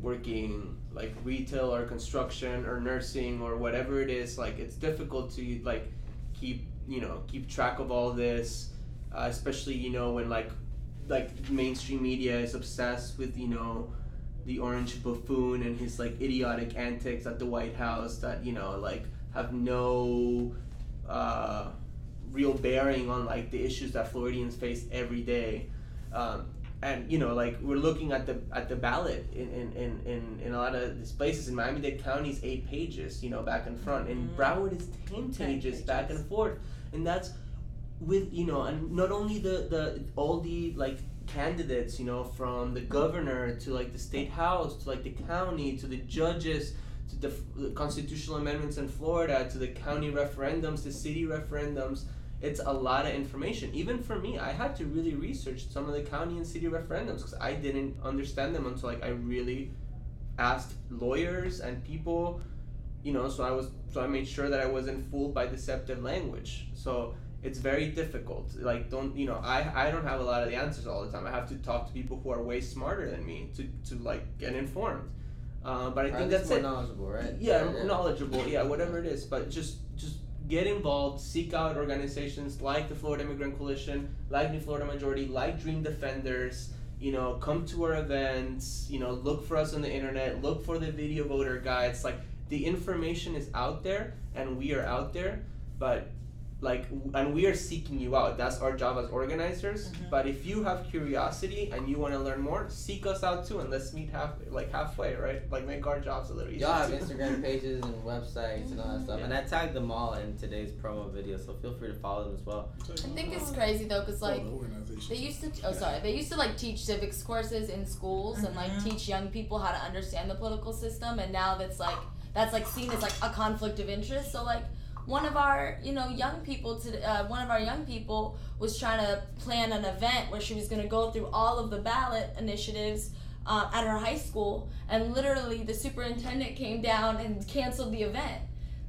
working like retail or construction or nursing or whatever it is, like it's difficult to like keep track of all this, especially when like mainstream media is obsessed with the orange buffoon and his like idiotic antics at the White House that like have no real bearing on like the issues that Floridians face every day. And like we're looking at the ballot in a lot of these places. In Miami-Dade County is 8 pages, back and front. In Broward is 10 pages back and forth, and that's with and not only the all the like candidates, from the governor to like the state house to like the county to the judges to the constitutional amendments in Florida to the county referendums, the city referendums. It's a lot of information. Even for me, I had to really research some of the county and city referendums because I didn't understand them until like I really asked lawyers and people, so I made sure that I wasn't fooled by deceptive language. So it's very difficult. Like I don't have a lot of the answers all the time. I have to talk to people who are way smarter than me to like get informed. But I think that's more knowledgeable, right? Yeah, knowledgeable. Yeah, whatever it is. But just get involved, seek out organizations like the Florida Immigrant Coalition, like New Florida Majority, like Dream Defenders, come to our events, look for us on the internet, look for the video voter guides. Like the information is out there and we are out there, but and we are seeking you out. That's our job as organizers. Mm-hmm. But if you have curiosity and you want to learn more, seek us out too, and let's meet halfway, right? Like make our jobs a little easier. Y'all have Instagram pages and websites and all that stuff, and I tagged them all in today's promo video, so feel free to follow them as well. I think it's crazy though, cause like they used to like teach civics courses in schools and like teach young people how to understand the political system, and now that's seen as like a conflict of interest. So like. One of our young people was trying to plan an event where she was going to go through all of the ballot initiatives at her high school, and literally the superintendent came down and canceled the event.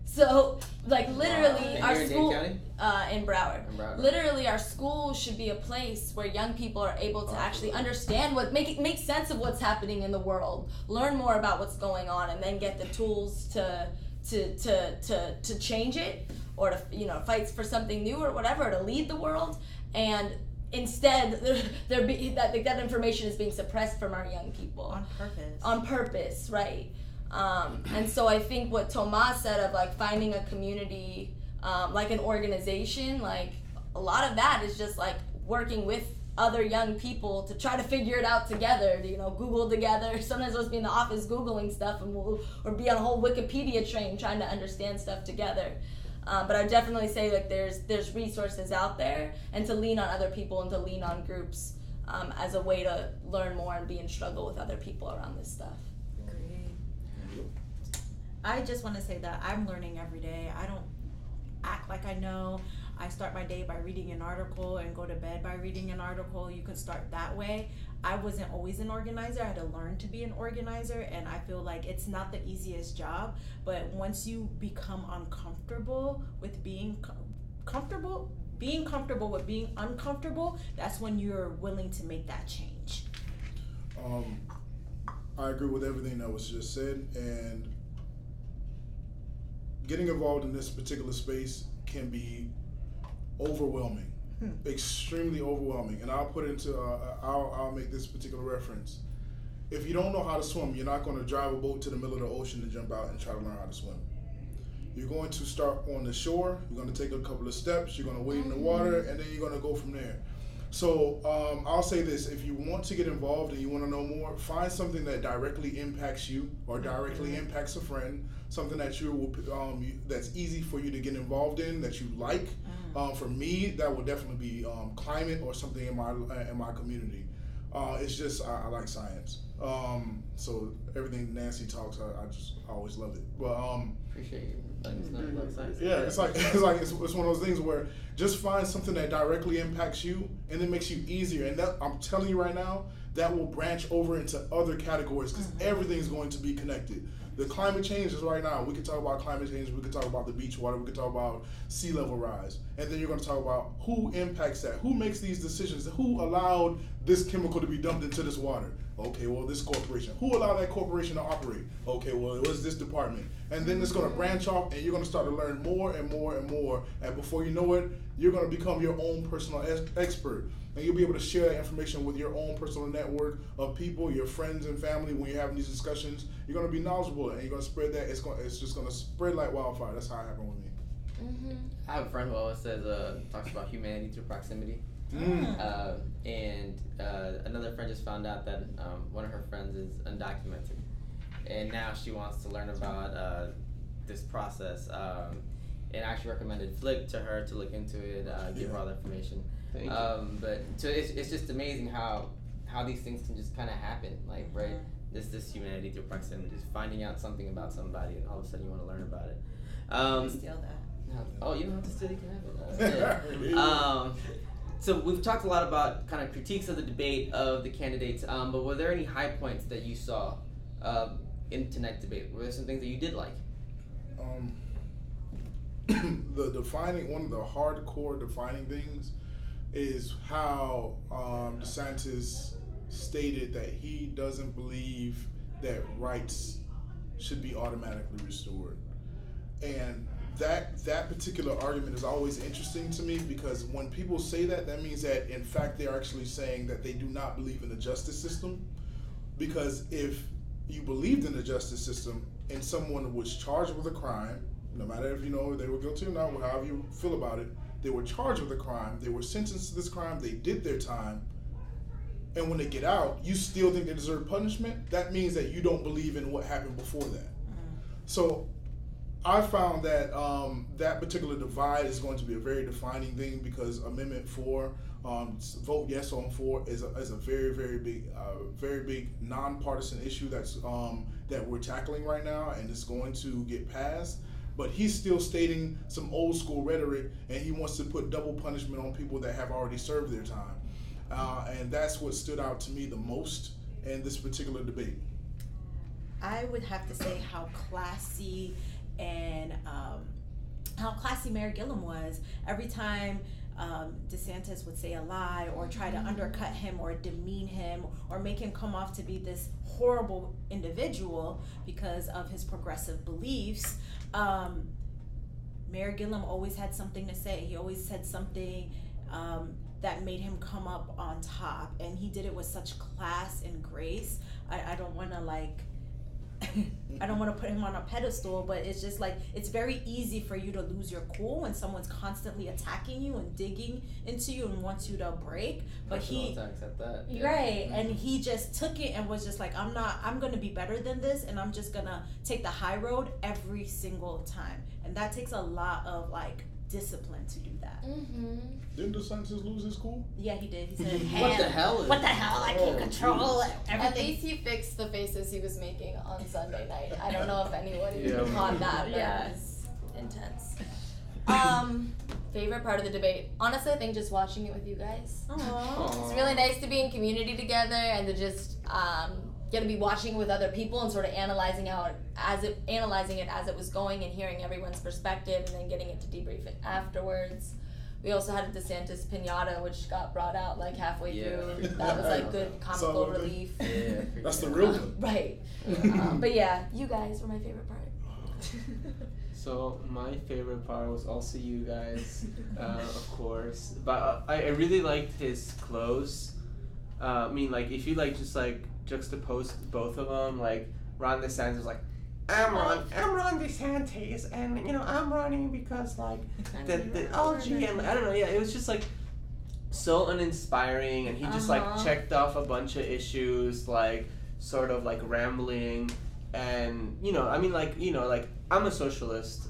So like literally our school in Broward. Literally our school should be a place where young people are able to actually understand make sense of what's happening in the world, learn more about what's going on, and then get the tools to change it, or to fight for something new or whatever, to lead the world. And instead that information is being suppressed from our young people on purpose, right? And so I think what Tomas said of like finding a community, like an organization, like a lot of that is just like working with other young people to try to figure it out together, Google together. Sometimes we'll be in the office Googling stuff, and or be on a whole Wikipedia train trying to understand stuff together. But I definitely say like there's resources out there, and to lean on other people and to lean on groups as a way to learn more and be in struggle with other people around this stuff. Great. I just want to say that I'm learning every day. I don't act like I know. I start my day by reading an article and go to bed by reading an article. You could start that way. I wasn't always an organizer. I had to learn to be an organizer, and I feel like it's not the easiest job, but once you become uncomfortable with being comfortable with being uncomfortable, that's when you're willing to make that change. I agree with everything that was just said, and getting involved in this particular space can be overwhelming, extremely overwhelming. And I'll put into I'll make this particular reference. If you don't know how to swim, you're not going to drive a boat to the middle of the ocean and jump out and try to learn how to swim. You're going to start on the shore. You're going to take a couple of steps. You're going to wade in the water, and then you're going to go from there. So I'll say this: if you want to get involved and you want to know more, find something that directly impacts you or directly impacts a friend. Something that that's easy for you to get involved in, that you like. For me, that would definitely be climate or something in my community. It's just I like science. So everything Nancy talks, I always love it. But appreciate you. About science. Yeah, it's one of those things where just find something that directly impacts you, and it makes you easier. And that, I'm telling you right now, that will branch over into other categories because everything's going to be connected. The climate change is right now. We could talk about climate change. We could talk about the beach water. We could talk about sea level rise. And then you're going to talk about who impacts that. Who makes these decisions? Who allowed this chemical to be dumped into this water? Okay, well, this corporation. Who allowed that corporation to operate? Okay, well, it was this department. And then it's going to branch off, and you're going to start to learn more and more and more. And before you know it, you're going to become your own personal expert. and you'll be able to share that information with your own personal network of people, your friends and family. When you're having these discussions, you're going to be knowledgeable, and you're going to spread that. It's just going to spread like wildfire. That's how it happened with me. Mm-hmm. I have a friend who always says, talks about humanity through proximity. And another friend just found out that one of her friends is undocumented, and now she wants to learn about this process. And I actually recommended Flick to her to look into it, give her all the information. Thank you. But so it's just amazing how these things can just kind of happen, like right. This humanity through proximity, just finding out something about somebody, and all of a sudden you want to learn about it. Steal that. Oh, you don't have to steal, you can have it. So we've talked a lot about kind of critiques of the debate of the candidates, but were there any high points that you saw in tonight's debate? Were there some things that you did like? One of the hardcore defining things is how DeSantis stated that he doesn't believe that rights should be automatically restored. And that particular argument is always interesting to me, because when people say that means that in fact they're actually saying that they do not believe in the justice system. Because if you believed in the justice system and someone was charged with a crime, no matter if you know they were guilty or not, however you feel about it, they were charged with a crime, they were sentenced to this crime, they did their time, and when they get out, you still think they deserve punishment, that means that you don't believe in what happened before that. So I found that that particular divide is going to be a very defining thing, because Amendment 4, vote yes on 4, is a very, very big nonpartisan issue that we're tackling right now, and it's going to get passed. But he's still stating some old school rhetoric, and he wants to put double punishment on people that have already served their time. And that's what stood out to me the most in this particular debate. I would have to say how classy and how classy Mayor Gillum was. Every time DeSantis would say a lie or try to undercut him or demean him or make him come off to be this horrible individual because of his progressive beliefs, Mayor Gillum always had something to say. He always said something that made him come up on top, and he did it with such class and grace. I don't want to I don't want to put him on a pedestal, but it's just like, it's very easy for you to lose your cool when someone's constantly attacking you and digging into you and wants you to break. But Personal attacks at that. Right, and he just took it and was just like, I'm going to be better than this, and I'm just going to take the high road every single time. And that takes a lot of discipline to do that. Didn't DeSantis lose his cool? Yeah, he did. He said, What the hell? What the hell? I can't control everything. At least he fixed the faces he was making on Sunday night. I don't know if anyone caught that, but it was intense. Favorite part of the debate? Honestly, I think just watching it with you guys. Aww. It's really nice to be in community together and to just get to be watching with other people and sort of analyzing it as it was going and hearing everyone's perspective and then getting it to debrief it afterwards. We also had a DeSantis pinata, which got brought out halfway through. That was good comical relief. Yeah, that's the real one. Right. But yeah, you guys were my favorite part. So my favorite part was also you guys, of course. But I really liked his clothes. If you just juxtapose both of them, Ron DeSantis was like, I'm Ron DeSantis, and I'm running because the algae, and I don't know, it was just so uninspiring, and he just checked off a bunch of issues, sort of rambling, and I'm a socialist,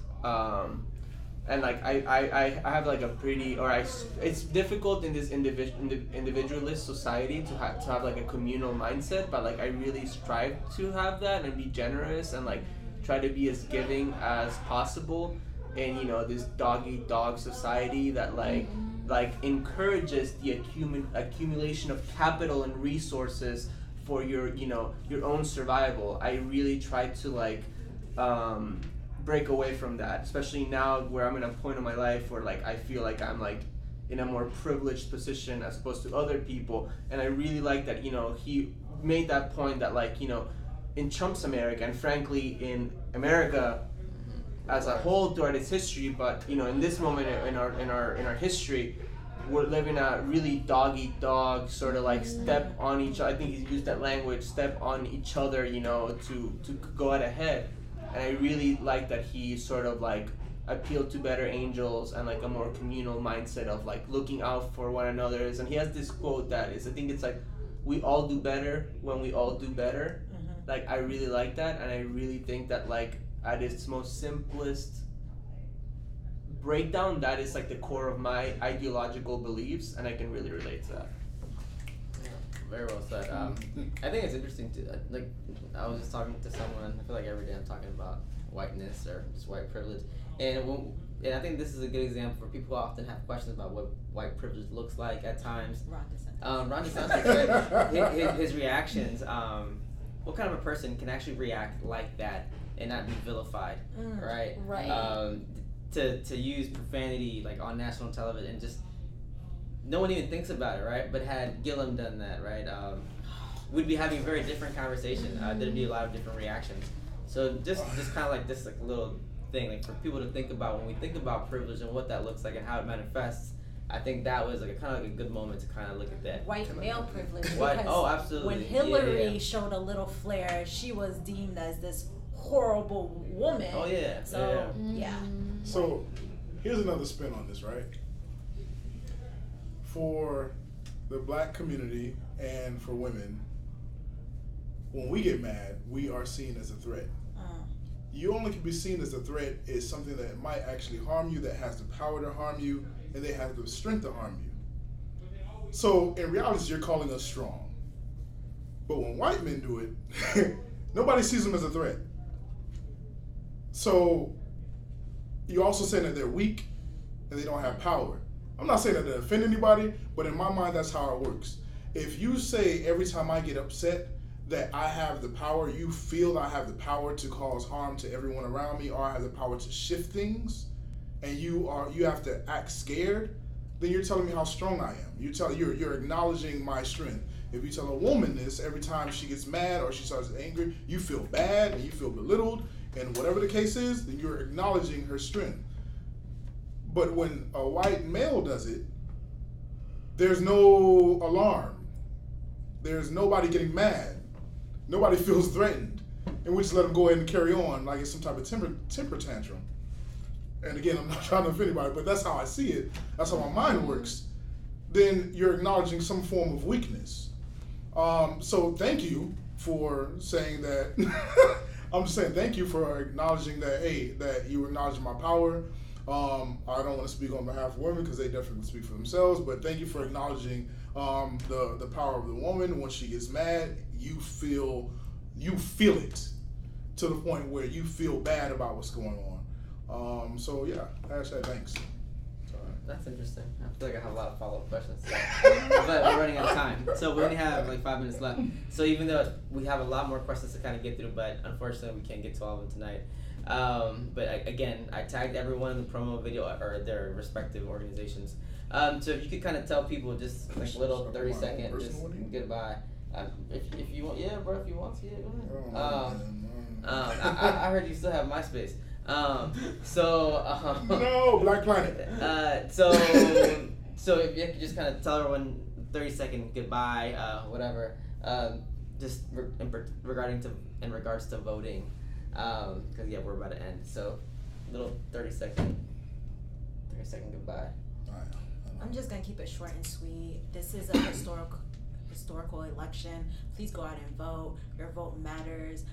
and I have a pretty, it's difficult in this individualist society to have a communal mindset, but I really strive to have that and be generous and try to be as giving as possible in this dog-eat-dog society that encourages the accumulation of capital and resources for your own survival. I really try to break away from that, especially now where I'm in a point in my life where I feel I'm in a more privileged position as opposed to other people, and I really like that he made that point that in Trump's America, and frankly in America as a whole throughout its history, but in this moment in our history, we're living a really dog eat dog sort of like step on each. I think he's used that language, step on each other, you know, to go out ahead. And I really like that he sort of like appealed to better angels and like a more communal mindset of like looking out for one another. And he has this quote that is, I think it's like, we all do better when we all do better. Like, I really like that, and I really think that like at its most simplest breakdown, that is like the core of my ideological beliefs, and I can really relate to that. Yeah, very well said. I think it's interesting to like. I was just talking to someone. I feel like every day I'm talking about whiteness or just white privilege, and I think this is a good example for people who often have questions about what white privilege looks like at times. Ron DeSantis, right? his reactions. What kind of a person can actually react like that and not be vilified, right? Right. To use profanity like on national television, and just no one even thinks about it, right? But had Gillum done that, right, we'd be having a very different conversation. There'd be a lot of different reactions. So just kind of like this like little thing, like for people to think about when we think about privilege and what that looks like and how it manifests. I think that was like a kind of like a good moment to kind of look at that. White male privilege. Oh, absolutely. When Hillary showed a little flair, she was deemed as this horrible woman. Oh yeah. So yeah. So here's another spin on this, right? For the black community and for women, when we get mad, we are seen as a threat. You only can be seen as a threat is something that might actually harm you, that has the power to harm you, and they have the strength to harm you. So in reality, you're calling us strong. But when white men do it, nobody sees them as a threat. So you're also saying that they're weak and they don't have power. I'm not saying that to offend anybody, but in my mind, that's how it works. If you say every time I get upset that I have the power, you feel I have the power to cause harm to everyone around me, or I have the power to shift things, and you have to act scared, then you're telling me how strong I am. You're acknowledging my strength. If you tell a woman this every time she gets mad or she starts angry, you feel bad and you feel belittled, and whatever the case is, then you're acknowledging her strength. But when a white male does it, there's no alarm. There's nobody getting mad. Nobody feels threatened. And we just let them go ahead and carry on like it's some type of temper tantrum. And again, I'm not trying to offend anybody, but that's how I see it. That's how my mind works. Then you're acknowledging some form of weakness. So thank you for saying that. I'm just saying thank you for acknowledging that, hey, that you acknowledge my power. I don't want to speak on behalf of women because they definitely speak for themselves, but thank you for acknowledging the power of the woman. When she gets mad, you feel it to the point where you feel bad about what's going on. So yeah, hashtag thanks. That's interesting. I feel like I have a lot of follow-up questions, but we're running out of time. So we only have like 5 minutes left. So even though we have a lot more questions to kind of get through, but unfortunately we can't get to all of them tonight. But again, I tagged everyone in the promo video or their respective organizations. So if you could kind of tell people just like a little 30-second just goodbye. If you want, yeah, bro. If you want to, yeah, go ahead. I heard you still have MySpace. No, Black Planet. So if you could just kind of tell everyone 30-second goodbye, whatever. Just in regards to voting, because yeah, we're about to end. So little 30-second goodbye. I'm just gonna keep it short and sweet. This is a historical election. Please go out and vote. Your vote matters.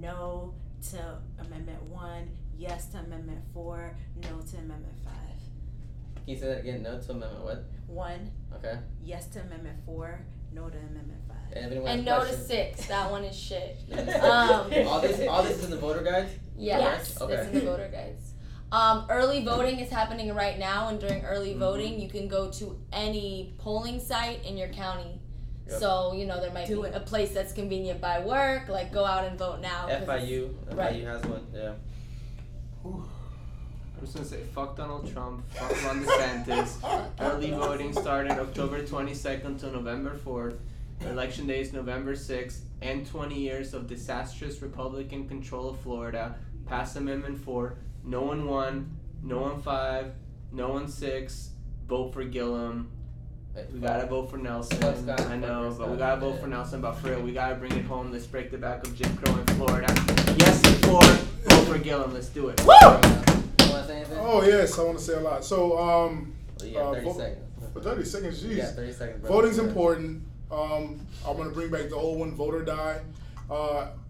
No to Amendment 1, yes to Amendment 4, no to Amendment 5. Can you say that again? No to Amendment what? 1. Okay. Yes to Amendment 4, no to Amendment 5. And no to 6. That one is shit. All this is in the voter guide? Yes. Okay. That's in the voter guides. Early voting is happening right now, and during early voting, you can go to any polling site in your county. Yep. So, there might be a place that's convenient by work, like go out and vote now. FIU has one, yeah. I'm just gonna say, fuck Donald Trump, fuck Ron DeSantis. Early voting started October 22nd to November 4th. Election day is November 6th. End 20 years of disastrous Republican control of Florida. Pass Amendment 4. No one 1, no one 5, no one 6. vote for Gillum. We gotta vote for Nelson. I know, but we gotta vote for Nelson. But for real, we gotta bring it home. Let's break the back of Jim Crow in Florida. Yes, vote for Gillum. Let's do it. Woo! You wanna say anything? Oh yes, I want to say a lot. So 30 seconds. For 30 seconds, jeez. Yeah, 30 seconds. Bro. Voting's important. I'm gonna bring back the old one, vote or die.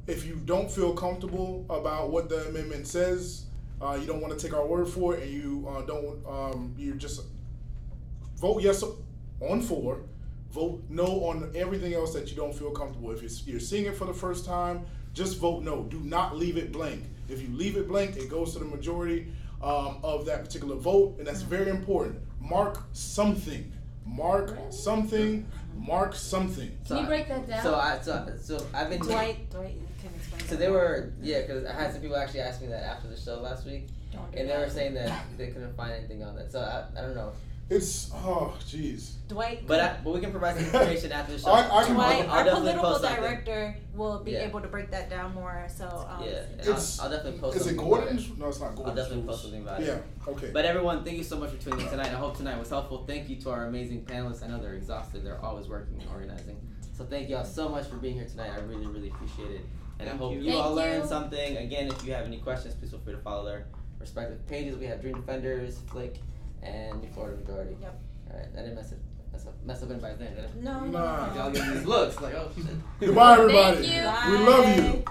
If you don't feel comfortable about what the amendment says, you don't want to take our word for it, and you you just vote yes on 4, vote no on everything else that you don't feel comfortable. If you're seeing it for the first time, just vote no. Do not leave it blank. If you leave it blank, it goes to the majority of that particular vote, and that's very important. Mark something. Mark something. Mark something. Can you break that down? So I've been. Dwight can explain. So they were, because I had some people actually ask me that after the show last week, and they were saying that they couldn't find anything on that. So I don't know. It's jeez. Dwight. But we can provide some information after the show. Dwight, our definitely political post something. director, will be able to break that down more. So I'll definitely post. Is it something Gordon? about it. No, it's not Gordon. I'll definitely post something about it. Yeah. Okay. But everyone, thank you so much for tuning in tonight. I hope tonight was helpful. Thank you to our amazing panelists. I know they're exhausted. They're always working and organizing. So thank y'all so much for being here tonight. I really, really appreciate it. And I hope you all learned something. Again, if you have any questions, please feel free to follow their respective pages. We have Dream Defenders, Flick, and New Florida Majority. Yep. All right, I didn't mess up anybody's name, did I? No. Nah. Y'all give me these looks like, oh shit. Goodbye, everybody. Thank you. We love you.